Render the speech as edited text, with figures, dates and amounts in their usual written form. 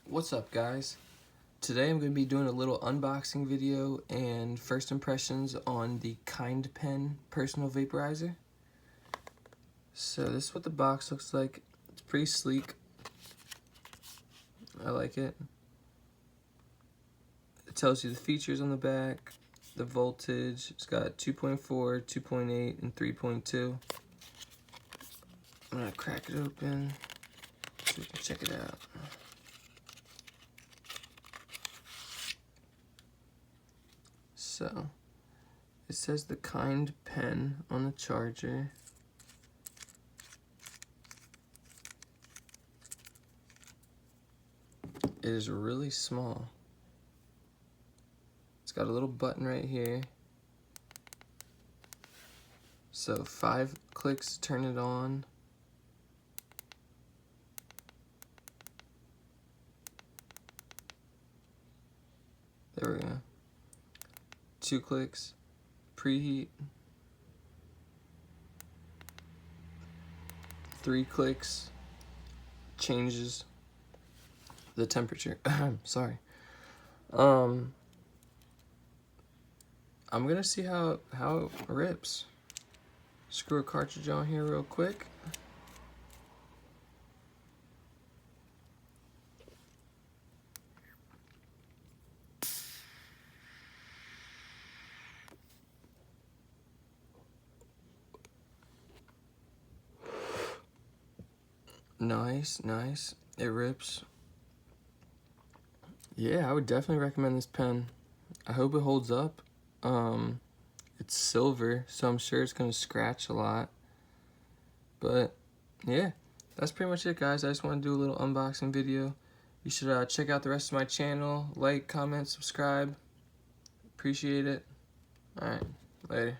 What's up, guys? Today I'm going to be doing a little unboxing video and first impressions on the Kind Pen personal vaporizer. So this is what the box looks like. It's pretty sleek. I like it. It tells you the features on the back, the voltage. It's got 2.4, 2.8, and 3.2. I'm going to crack it open so we can check it out. So, it says the Kind Pen on the charger. It is really small. It's got a little button right here. So 5 clicks to turn it on. There we go. 2 clicks, preheat. 3 clicks, changes the temperature. Sorry. I'm gonna see how it rips. Screw a cartridge on here real quick. Nice. It rips. Yeah, I would definitely recommend this pen. I hope it holds up. It's silver, so I'm sure it's gonna scratch a lot. But yeah, that's pretty much it, guys. I just want to do a little unboxing video. You should check out the rest of my channel. Like, comment, subscribe. Appreciate it. Alright, later.